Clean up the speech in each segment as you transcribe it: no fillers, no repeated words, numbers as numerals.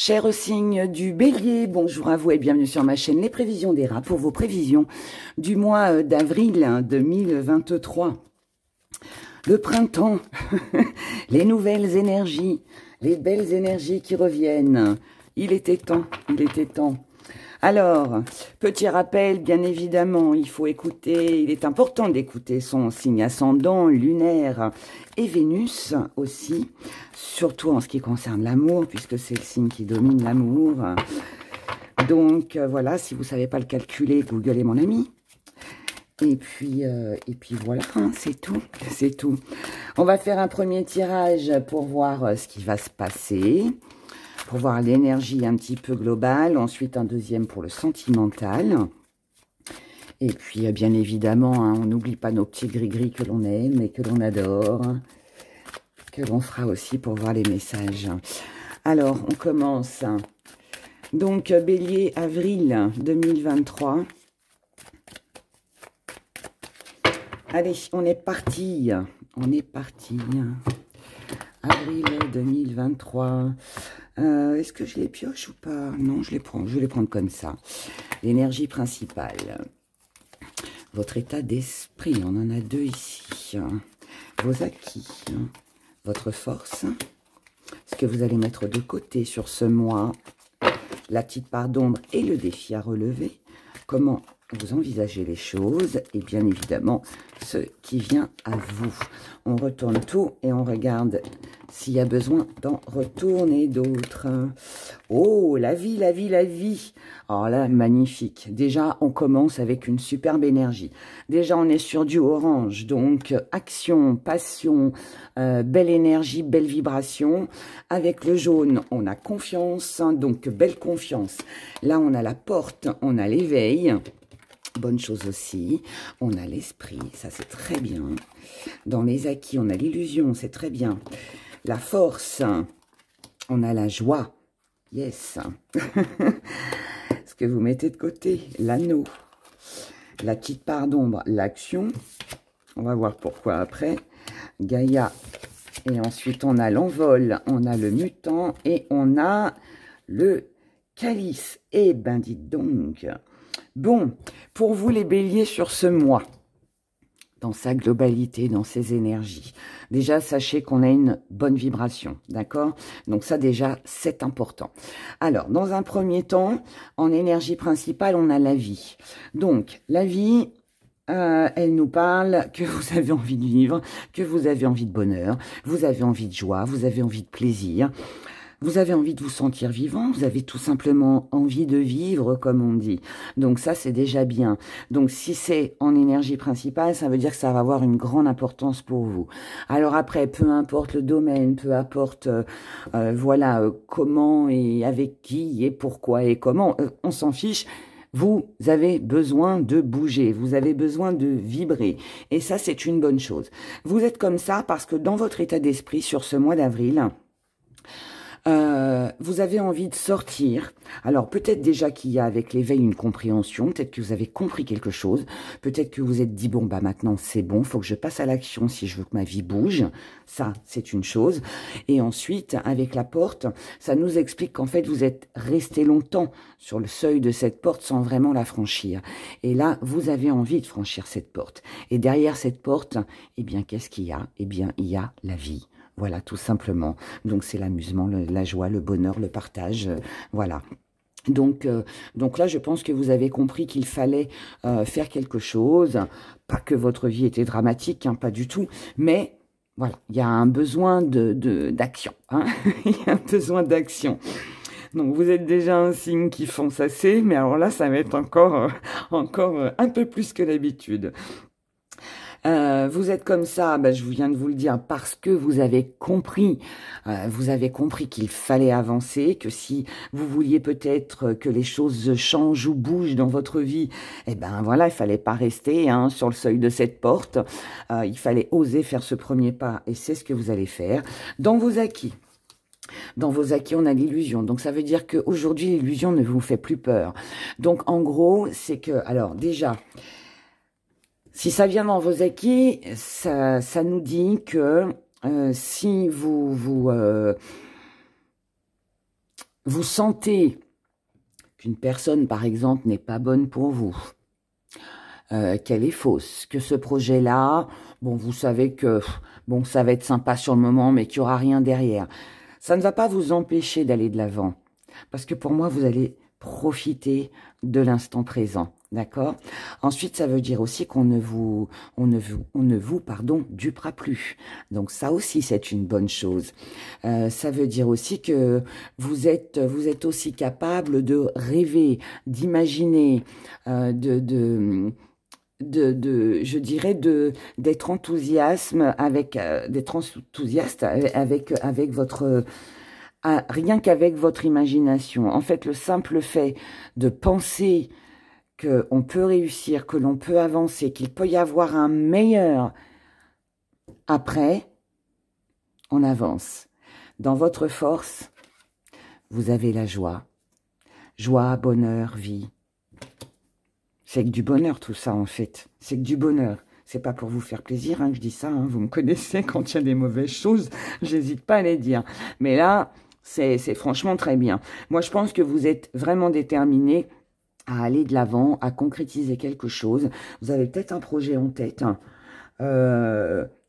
Cher signe du Bélier, bonjour à vous et bienvenue sur ma chaîne Les Prévisions des Rats pour vos prévisions du mois d'avril 2023. Le printemps, les nouvelles énergies, les belles énergies qui reviennent. Il était temps, il était temps. Alors, petit rappel, bien évidemment, il faut écouter, il est important d'écouter son signe ascendant, lunaire et Vénus aussi, surtout en ce qui concerne l'amour, puisque c'est le signe qui domine l'amour. Donc, voilà, si vous ne savez pas le calculer, Google est mon ami. Et puis voilà, hein, c'est tout, c'est tout. On va faire un premier tirage pour voir ce qui va se passer, pour voir l'énergie un petit peu globale. Ensuite, un deuxième pour le sentimental. Et puis, bien évidemment, hein, on n'oublie pas nos petits gris-gris que l'on aime et que l'on adore, que l'on fera aussi pour voir les messages. Alors, on commence. Donc, Bélier, avril 2023. Allez, on est parti. On est parti. Avril 2023. Est-ce que je les pioche ou pas? Non, je les prends. Je vais les prendre comme ça. L'énergie principale. Votre état d'esprit. On en a deux ici. Vos acquis. Votre force. Ce que vous allez mettre de côté sur ce mois. La petite part d'ombre et le défi à relever. Comment vous envisagez les choses et bien évidemment ce qui vient à vous. On retourne tout et on regarde s'il y a besoin d'en retourner d'autres. Oh, la vie, la vie, la vie. Alors là, magnifique. Déjà, on commence avec une superbe énergie. Déjà, on est sur du orange, donc action, passion, belle énergie, belle vibration. Avec le jaune, on a confiance, donc belle confiance. Là, on a la porte, on a l'éveil. Bonne chose aussi, on a l'esprit, ça c'est très bien. Dans les acquis, on a l'illusion, c'est très bien. La force, on a la joie, yes. Ce que vous mettez de côté, l'anneau. La petite part d'ombre, l'action. On va voir pourquoi après. Gaïa, et ensuite on a l'envol, on a le mutant et on a le calice. Eh ben dites donc. Bon, pour vous les béliers sur ce mois, dans sa globalité, dans ses énergies, déjà sachez qu'on a une bonne vibration, d'accord? Donc ça déjà, c'est important. Alors, dans un premier temps, en énergie principale, on a la vie. Donc, la vie, elle nous parle que vous avez envie de vivre, que vous avez envie de bonheur, vous avez envie de joie, vous avez envie de plaisir. Vous avez envie de vous sentir vivant, vous avez tout simplement envie de vivre, comme on dit. Donc ça, c'est déjà bien. Donc si c'est en énergie principale, ça veut dire que ça va avoir une grande importance pour vous. Alors après, peu importe le domaine, peu importe voilà, comment et avec qui et pourquoi et comment, on s'en fiche. Vous avez besoin de bouger, vous avez besoin de vibrer. Et ça, c'est une bonne chose. Vous êtes comme ça parce que dans votre état d'esprit, sur ce mois d'avril, vous avez envie de sortir. Alors peut-être déjà qu'il y a avec l'éveil une compréhension, peut-être que vous avez compris quelque chose, peut-être que vous êtes dit bon bah maintenant c'est bon, faut que je passe à l'action si je veux que ma vie bouge. Ça c'est une chose. Et ensuite avec la porte, ça nous explique qu'en fait vous êtes resté longtemps sur le seuil de cette porte sans vraiment la franchir. Et là vous avez envie de franchir cette porte. Et derrière cette porte, eh bien qu'est-ce qu'il y a? Eh bien il y a la vie. Voilà, tout simplement. Donc, c'est l'amusement, la joie, le bonheur, le partage. Voilà. Donc là, je pense que vous avez compris qu'il fallait faire quelque chose. Pas que votre vie était dramatique, hein, pas du tout. Mais voilà, il y a un besoin d'action. Hein. Il y a un besoin d'action. Donc, vous êtes déjà un signe qui fonce assez. Mais alors là, ça va être encore un peu plus que d'habitude. Vous êtes comme ça, ben, je viens de vous le dire, parce que vous avez compris qu'il fallait avancer, que si vous vouliez peut-être que les choses changent ou bougent dans votre vie, eh ben voilà, il fallait pas rester hein, sur le seuil de cette porte, il fallait oser faire ce premier pas, et c'est ce que vous allez faire. Dans vos acquis, on a l'illusion. Donc, ça veut dire qu'aujourd'hui, l'illusion ne vous fait plus peur. Donc, en gros, c'est que, alors déjà, si ça vient dans vos acquis, ça nous dit que si vous vous sentez qu'une personne, par exemple, n'est pas bonne pour vous, qu'elle est fausse, que ce projet-là, bon, vous savez que bon, ça va être sympa sur le moment, mais qu'il n'y aura rien derrière. Ça ne va pas vous empêcher d'aller de l'avant, parce que pour moi, vous allez profiter de l'instant présent, d'accord? Ensuite, ça veut dire aussi qu'on ne vous, dupera plus. Donc ça aussi, c'est une bonne chose. Ça veut dire aussi que vous êtes aussi capable de rêver, d'imaginer, je dirais d'être enthousiaste avec votre rien qu'avec votre imagination. En fait, le simple fait de penser qu'on peut réussir, que l'on peut avancer, qu'il peut y avoir un meilleur après, on avance. Dans votre force, vous avez la joie. Joie, bonheur, vie. C'est que du bonheur tout ça en fait. C'est que du bonheur. C'est pas pour vous faire plaisir que je dis ça. Hein. Vous me connaissez, quand il y a des mauvaises choses, j'hésite pas à les dire. Mais là, c'est franchement très bien. Moi, je pense que vous êtes vraiment déterminé à aller de l'avant, à concrétiser quelque chose. Vous avez peut-être un projet en tête. Hein.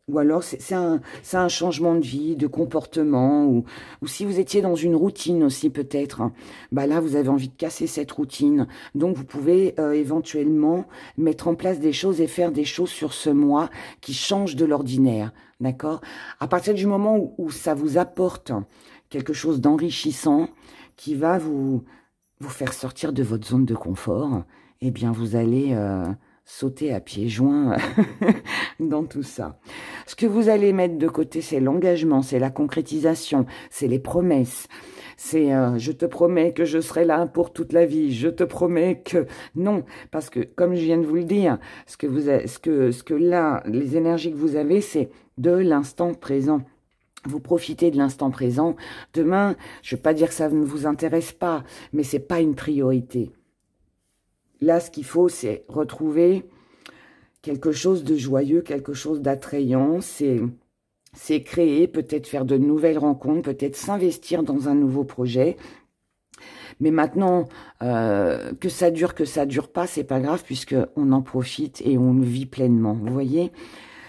Ou alors, c'est un changement de vie, de comportement, ou si vous étiez dans une routine aussi peut-être, hein, bah là, vous avez envie de casser cette routine. Donc, vous pouvez éventuellement mettre en place des choses et faire des choses sur ce mois qui changent de l'ordinaire, d'accord? À partir du moment où ça vous apporte quelque chose d'enrichissant, qui va vous faire sortir de votre zone de confort, eh bien, vous allez... sauter à pieds joints dans tout ça. Ce que vous allez mettre de côté, c'est l'engagement, c'est la concrétisation, c'est les promesses. C'est je te promets que je serai là pour toute la vie. Je te promets que non, parce que comme je viens de vous le dire, ce que là, les énergies que vous avez, c'est de l'instant présent. Vous profitez de l'instant présent. Demain, je ne veux pas dire que ça ne vous intéresse pas, mais c'est pas une priorité. Là, ce qu'il faut, c'est retrouver quelque chose de joyeux, quelque chose d'attrayant. C'est créer, peut-être faire de nouvelles rencontres, peut-être s'investir dans un nouveau projet. Mais maintenant, que ça dure pas, c'est pas grave, puisqu'on en profite et on le vit pleinement. Vous voyez ?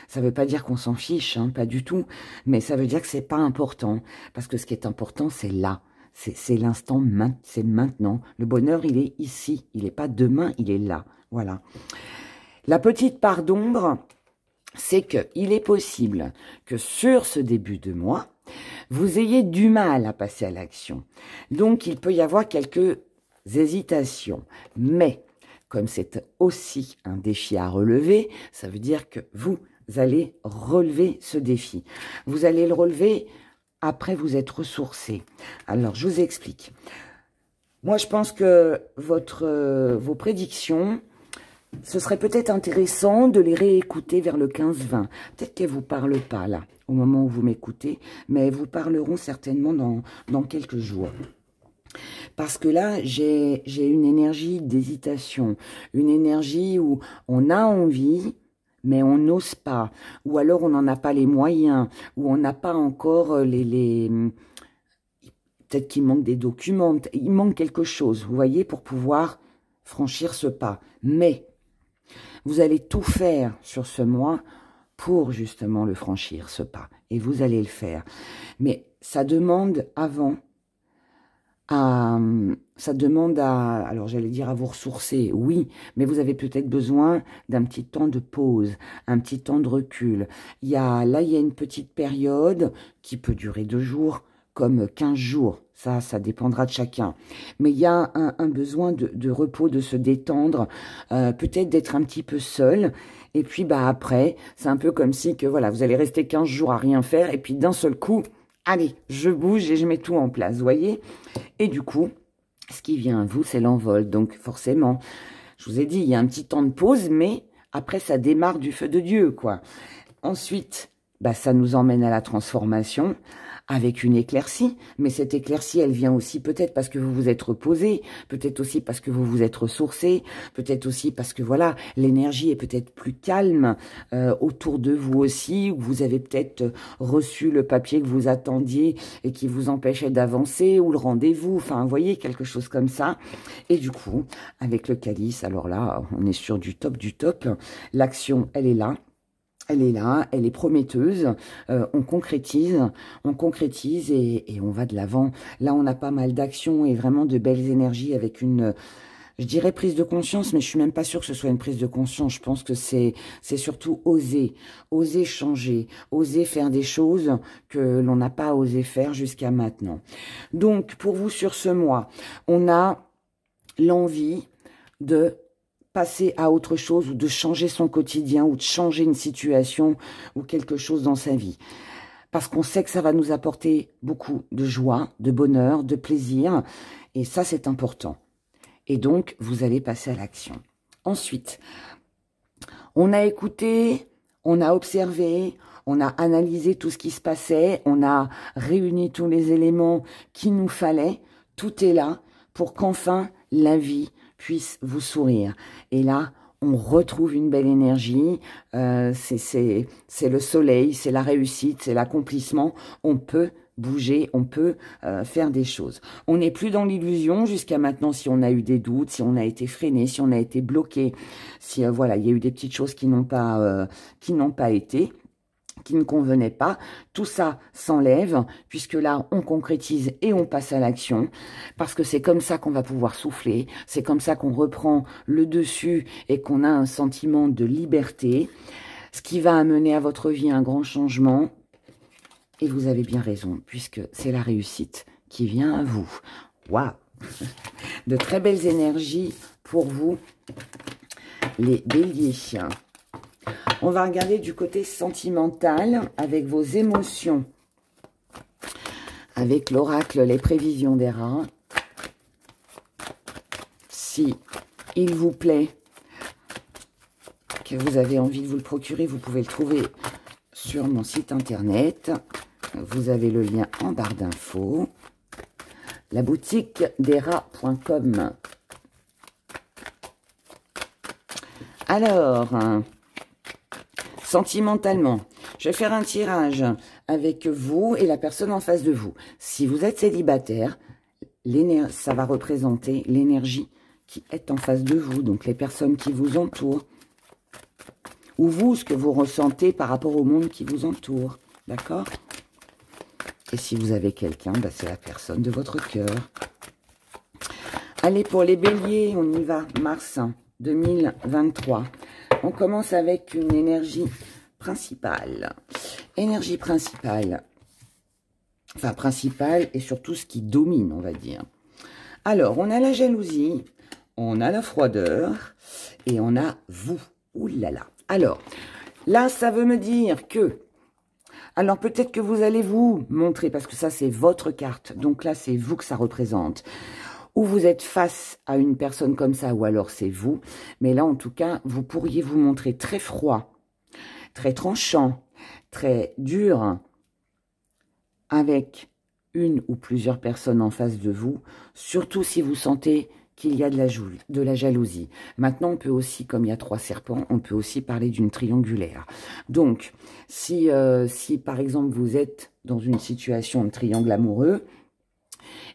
Ça ne veut pas dire qu'on s'en fiche, hein, pas du tout. Mais ça veut dire que c'est pas important. Parce que ce qui est important, c'est là. C'est l'instant, c'est maintenant. Le bonheur, il est ici. Il n'est pas demain, il est là. Voilà. La petite part d'ombre, c'est qu'il est possible que sur ce début de mois, vous ayez du mal à passer à l'action. Donc, il peut y avoir quelques hésitations. Mais, comme c'est aussi un défi à relever, ça veut dire que vous allez relever ce défi. Vous allez le relever... Après, vous êtes ressourcé. Alors, je vous explique. Moi, je pense que vos prédictions, ce serait peut-être intéressant de les réécouter vers le 15-20. Peut-être qu'elles ne vous parlent pas, là, au moment où vous m'écoutez, mais elles vous parleront certainement dans quelques jours. Parce que là, j'ai une énergie d'hésitation, une énergie où on a envie... mais on n'ose pas, ou alors on n'en a pas les moyens, ou on n'a pas encore peut-être qu'il manque des documents, il manque quelque chose, vous voyez, pour pouvoir franchir ce pas. Mais vous allez tout faire sur ce mois pour justement le franchir, ce pas, et vous allez le faire. Mais ça demande avant... ça demande alors j'allais dire à vous ressourcer, oui, mais vous avez peut-être besoin d'un petit temps de pause, un petit temps de recul. Là, il y a une petite période qui peut durer 2 jours, comme 15 jours, ça dépendra de chacun. Mais il y a un besoin de repos, de se détendre, peut-être d'être un petit peu seul. Et puis après, c'est un peu comme si que voilà, vous allez rester 15 jours à rien faire, et puis d'un seul coup... Allez, je bouge et je mets tout en place, vous voyez? Et du coup, ce qui vient à vous, c'est l'envol. Donc, forcément, je vous ai dit, il y a un petit temps de pause, mais après, ça démarre du feu de Dieu, quoi. Ensuite, ça nous emmène à la transformation, avec une éclaircie, mais cette éclaircie, elle vient aussi peut-être parce que vous vous êtes reposé, peut-être aussi parce que vous vous êtes ressourcé, peut-être aussi parce que voilà, l'énergie est peut-être plus calme autour de vous aussi, ou vous avez peut-être reçu le papier que vous attendiez et qui vous empêchait d'avancer, ou le rendez-vous, enfin, vous voyez, quelque chose comme ça. Et du coup, avec le calice, alors là, on est sur du top du top, l'action, elle est là. Elle est là, elle est prometteuse, on concrétise et on va de l'avant. Là, on a pas mal d'actions et vraiment de belles énergies avec une, je dirais prise de conscience, mais je suis même pas sûre que ce soit une prise de conscience. Je pense que c'est surtout oser changer, oser faire des choses que l'on n'a pas osé faire jusqu'à maintenant. Donc, pour vous sur ce mois, on a l'envie de passer à autre chose ou de changer son quotidien ou de changer une situation ou quelque chose dans sa vie. Parce qu'on sait que ça va nous apporter beaucoup de joie, de bonheur, de plaisir. Et ça, c'est important. Et donc, vous allez passer à l'action. Ensuite, on a écouté, on a observé, on a analysé tout ce qui se passait, on a réuni tous les éléments qu'il nous fallait. Tout est là pour qu'enfin la vie puisse vous sourire. Et là, on retrouve une belle énergie, c'est le soleil, c'est la réussite, c'est l'accomplissement. On peut bouger, on peut faire des choses. On n'est plus dans l'illusion jusqu'à maintenant si on a eu des doutes, si on a été freiné, si on a été bloqué, si voilà, il y a eu des petites choses qui n'ont pas été, qui ne convenaient pas. Tout ça s'enlève, puisque là, on concrétise et on passe à l'action, parce que c'est comme ça qu'on va pouvoir souffler, c'est comme ça qu'on reprend le dessus et qu'on a un sentiment de liberté, ce qui va amener à votre vie un grand changement. Et vous avez bien raison, puisque c'est la réussite qui vient à vous. Waouh! De très belles énergies pour vous, les béliers. On va regarder du côté sentimental avec vos émotions. Avec l'oracle, les prévisions des rats. Si il vous plaît, que vous avez envie de vous le procurer, vous pouvez le trouver sur mon site internet. Vous avez le lien en barre d'infos. La boutique des rats.com. Alors, sentimentalement, je vais faire un tirage avec vous et la personne en face de vous. Si vous êtes célibataire, ça va représenter l'énergie qui est en face de vous, donc les personnes qui vous entourent. Ou vous, ce que vous ressentez par rapport au monde qui vous entoure. D'accord? Et si vous avez quelqu'un, bah, c'est la personne de votre cœur. Allez, pour les béliers, on y va. Mars 2023. On commence avec une énergie principale. Énergie principale. Enfin, principale et surtout ce qui domine, on va dire. Alors, on a la jalousie, on a la froideur et on a vous. Ouh là là. Alors, là, ça veut me dire que... Alors, peut-être que vous allez vous montrer, parce que ça, c'est votre carte. Donc là, c'est vous que ça représente. Ou vous êtes face à une personne comme ça, ou alors c'est vous. Mais là, en tout cas, vous pourriez vous montrer très froid, très tranchant, très dur, avec une ou plusieurs personnes en face de vous, surtout si vous sentez qu'il y a de la jalousie. Maintenant, on peut aussi, comme il y a 3 serpents, on peut aussi parler d'une triangulaire. Donc, si par exemple, vous êtes dans une situation de triangle amoureux,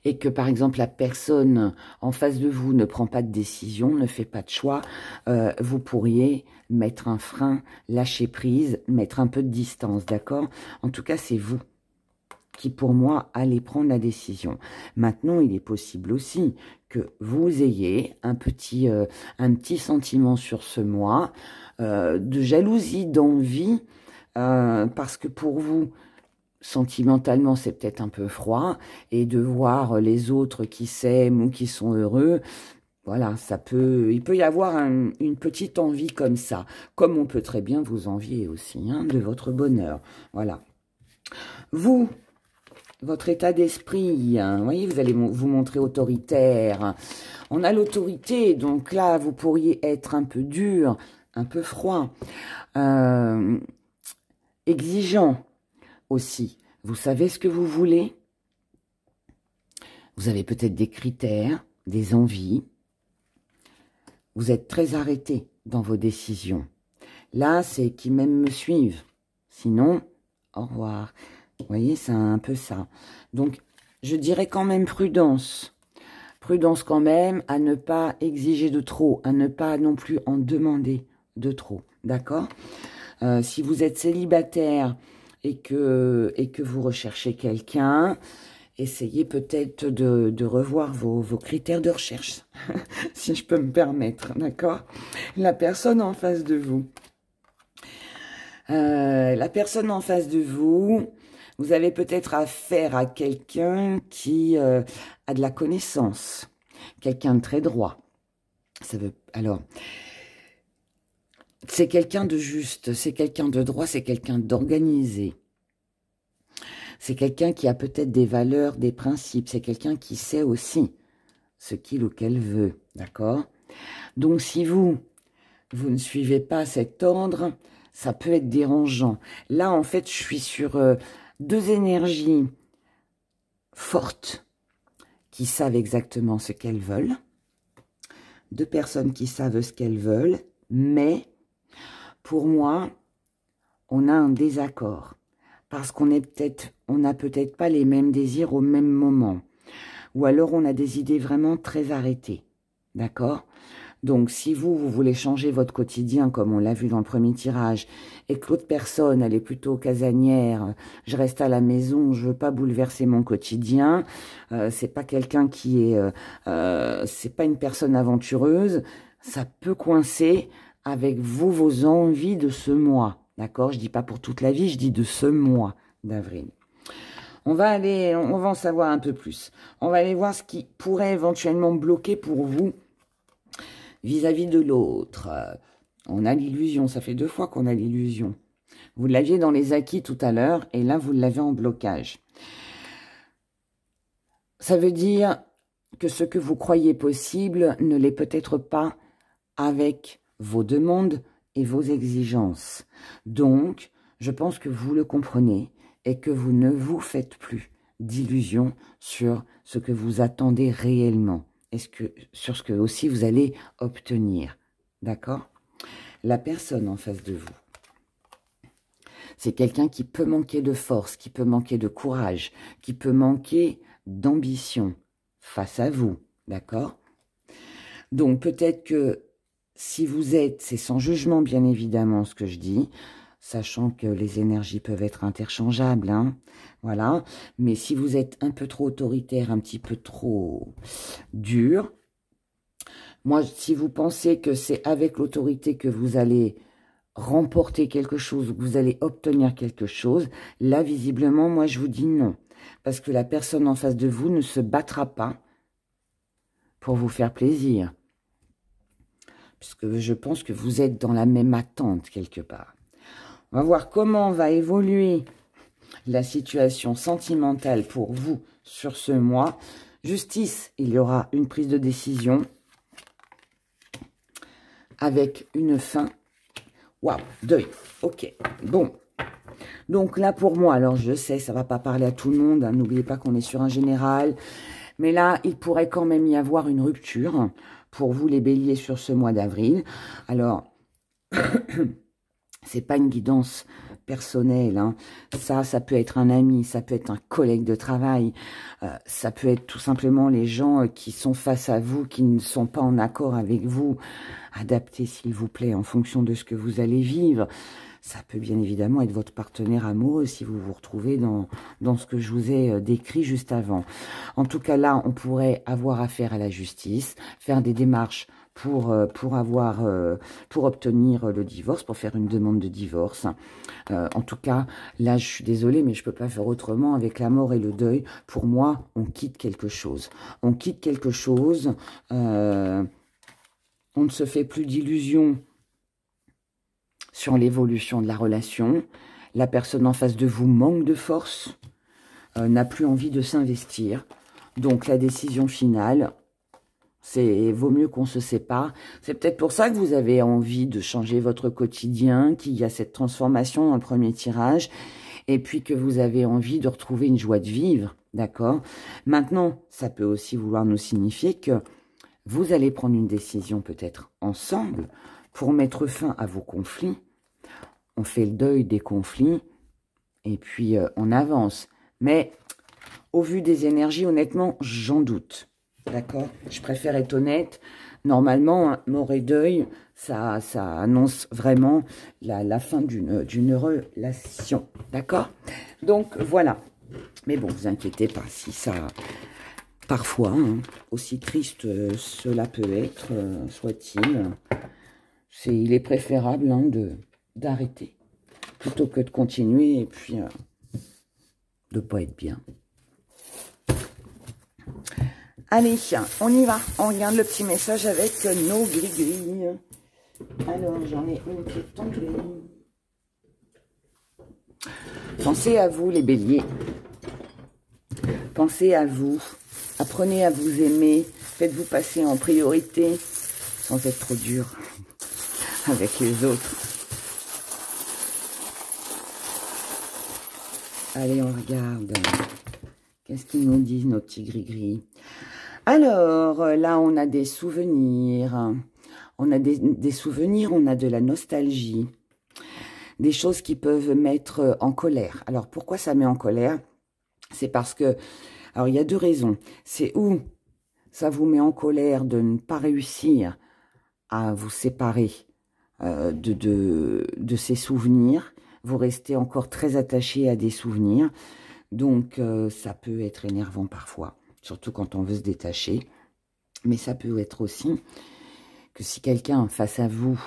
et que, par exemple, la personne en face de vous ne prend pas de décision, ne fait pas de choix, vous pourriez mettre un frein, lâcher prise, mettre un peu de distance, d'accord? En tout cas, c'est vous qui, pour moi, allez prendre la décision. Maintenant, il est possible aussi que vous ayez un petit sentiment sur ce mois, de jalousie, d'envie, parce que pour vous, sentimentalement, c'est peut-être un peu froid, et de voir les autres qui s'aiment ou qui sont heureux, voilà, il peut y avoir une petite envie comme ça, comme on peut très bien vous envier aussi, hein, de votre bonheur, voilà. Vous, votre état d'esprit, hein, vous voyez, vous allez vous montrer autoritaire, on a l'autorité, donc là, vous pourriez être un peu dur, un peu froid, exigeant, aussi. Vous savez ce que vous voulez. Vous avez peut-être des critères, des envies. Vous êtes très arrêté dans vos décisions. Là, c'est qui même me suivent. Sinon, au revoir. Vous voyez, c'est un peu ça. Donc, je dirais quand même prudence. Prudence quand même à ne pas exiger de trop, à ne pas non plus en demander de trop. D'accord? Si vous êtes célibataire et que vous recherchez quelqu'un, essayez peut-être de revoir vos critères de recherche, si je peux me permettre, d'accord? La personne en face de vous. La personne en face de vous, vous avez peut-être affaire à quelqu'un qui a de la connaissance, quelqu'un de très droit. Alors, c'est quelqu'un de juste, c'est quelqu'un de droit, c'est quelqu'un d'organisé. C'est quelqu'un qui a peut-être des valeurs, des principes. C'est quelqu'un qui sait aussi ce qu'il ou qu'elle veut. D'accord? Donc, si vous ne suivez pas cet ordre, ça peut être dérangeant. Là, en fait, je suis sur deux énergies fortes qui savent exactement ce qu'elles veulent. Deux personnes qui savent ce qu'elles veulent. Mais, pour moi, on a un désaccord. Parce qu'on n'a peut-être pas les mêmes désirs au même moment. Ou alors on a des idées vraiment très arrêtées. D'accord? Donc si vous voulez changer votre quotidien, comme on l'a vu dans le premier tirage, et que l'autre personne, elle est plutôt casanière, je reste à la maison, je veux pas bouleverser mon quotidien, c'est pas quelqu'un qui est... c'est pas une personne aventureuse, ça peut coincer avec vous, vos envies de ce mois. D'accord? Je dis pas pour toute la vie, je dis de ce mois d'avril. On va en savoir un peu plus. On va aller voir ce qui pourrait éventuellement bloquer pour vous vis-à-vis de l'autre. On a l'illusion, ça fait 2 fois qu'on a l'illusion. Vous l'aviez dans les acquis tout à l'heure, et là, vous l'avez en blocage. Ça veut dire que ce que vous croyez possible ne l'est peut-être pas avec vos demandes et vos exigences. Donc, je pense que vous le comprenez et que vous ne vous faites plus d'illusions sur ce que vous attendez réellement et sur ce que aussi vous allez obtenir. D'accord? La personne en face de vous, c'est quelqu'un qui peut manquer de force, qui peut manquer de courage, qui peut manquer d'ambition face à vous. D'accord? Donc, peut-être que si vous êtes, c'est sans jugement bien évidemment ce que je dis, sachant que les énergies peuvent être interchangeables, hein, voilà. Mais si vous êtes un peu trop autoritaire, un petit peu trop dur, moi, si vous pensez que c'est avec l'autorité que vous allez remporter quelque chose, que vous allez obtenir quelque chose, là, visiblement, moi, je vous dis non. Parce que la personne en face de vous ne se battra pas pour vous faire plaisir. Puisque je pense que vous êtes dans la même attente quelque part. On va voir comment va évoluer la situation sentimentale pour vous sur ce mois. Justice, il y aura une prise de décision avec une fin. Waouh, deuil. Ok, bon. Donc là, pour moi, alors je sais, ça ne va pas parler à tout le monde. Hein, n'oubliez pas qu'on est sur un général. Mais là, il pourrait quand même y avoir une rupture pour vous les béliers sur ce mois d'avril. Alors, c'est pas une guidance personnelle. Hein. Ça peut être un ami, ça peut être un collègue de travail. Ça peut être tout simplement les gens qui sont face à vous, qui ne sont pas en accord avec vous. Adaptez, s'il vous plaît, en fonction de ce que vous allez vivre. Ça peut bien évidemment être votre partenaire amoureux si vous vous retrouvez dans ce que je vous ai décrit juste avant. En tout cas, là, on pourrait avoir affaire à la justice, faire des démarches pour obtenir le divorce, pour faire une demande de divorce. En tout cas, là, je suis désolée, mais je ne peux pas faire autrement avec la mort et le deuil. Pour moi, on quitte quelque chose. On quitte quelque chose. On ne se fait plus d'illusions sur l'évolution de la relation. La personne en face de vous manque de force, n'a plus envie de s'investir. Donc la décision finale, c'est vaut mieux qu'on se sépare. C'est peut-être pour ça que vous avez envie de changer votre quotidien, qu'il y a cette transformation dans le premier tirage. et puis que vous avez envie de retrouver une joie de vivre, d'accord? Maintenant, ça peut aussi vouloir nous signifier que vous allez prendre une décision peut-être ensemble pour mettre fin à vos conflits. On fait le deuil des conflits et puis on avance. Mais au vu des énergies, honnêtement, j'en doute. D'accord? Je préfère être honnête. Normalement, mort et deuil, ça annonce vraiment la fin d'une relation. D'accord? Donc, voilà. Mais bon, vous inquiétez pas si ça... Parfois, hein, aussi triste cela peut être, soit-il, il est préférable hein, d'arrêter plutôt que de continuer et puis de pas être bien. Allez, on y va. On regarde le petit message avec nos gris-gris. Alors, j'en ai une qui est tombée. Pensez à vous, les béliers. Pensez à vous. Apprenez à vous aimer. Faites-vous passer en priorité sans être trop dur avec les autres. Allez, on regarde. Qu'est-ce qu'ils nous disent, nos petits gris-gris? Alors, là, on a des souvenirs. On a des souvenirs, on a de la nostalgie. Des choses qui peuvent mettre en colère. Alors, pourquoi ça met en colère? C'est parce que... Alors, il y a deux raisons. C'est où ça vous met en colère de ne pas réussir à vous séparer de ces souvenirs. Vous restez encore très attaché à des souvenirs. Donc, ça peut être énervant parfois, surtout quand on veut se détacher. Mais ça peut être aussi que si quelqu'un face à vous,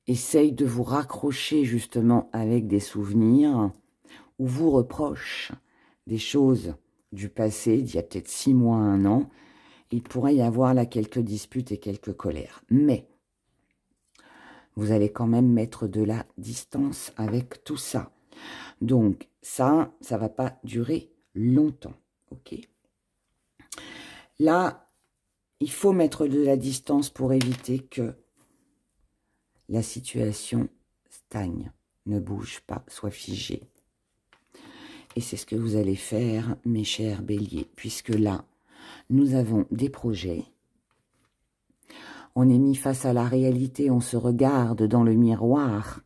essaye de vous raccrocher justement avec des souvenirs ou vous reproche des choses du passé, d'il y a peut-être 6 mois, 1 an, il pourrait y avoir là quelques disputes et quelques colères. Mais vous allez quand même mettre de la distance avec tout ça. Donc ça ne va pas durer longtemps. Ok. Là, il faut mettre de la distance pour éviter que la situation stagne, ne bouge pas, soit figée. Et c'est ce que vous allez faire, mes chers béliers, puisque là, nous avons des projets. On est mis face à la réalité, on se regarde dans le miroir,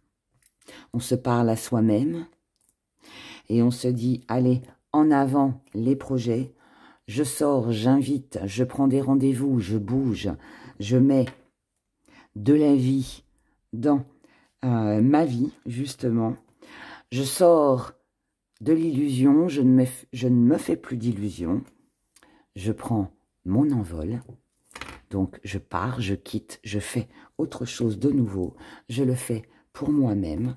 on se parle à soi-même et on se dit, allez, en avant les projets, je sors, j'invite, je prends des rendez-vous, je bouge, je mets de la vie dans ma vie, justement. Je sors de l'illusion, je ne me fais plus d'illusions. Je prends mon envol. Donc, je pars, je quitte, je fais autre chose de nouveau. Je le fais pour moi-même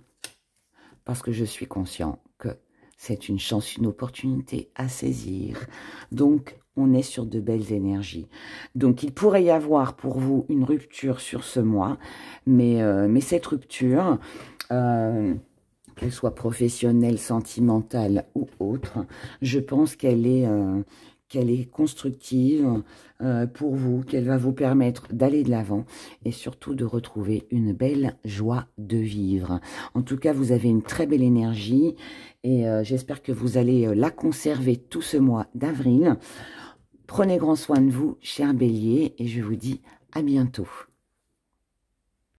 parce que je suis conscient que c'est une chance, une opportunité à saisir. Donc, on est sur de belles énergies. Donc, il pourrait y avoir pour vous une rupture sur ce mois, mais cette rupture, qu'elle soit professionnelle, sentimentale ou autre, je pense qu'elle est constructive pour vous, qu'elle va vous permettre d'aller de l'avant et surtout de retrouver une belle joie de vivre. En tout cas, vous avez une très belle énergie et j'espère que vous allez la conserver tout ce mois d'avril. Prenez grand soin de vous, chers béliers, et je vous dis à bientôt.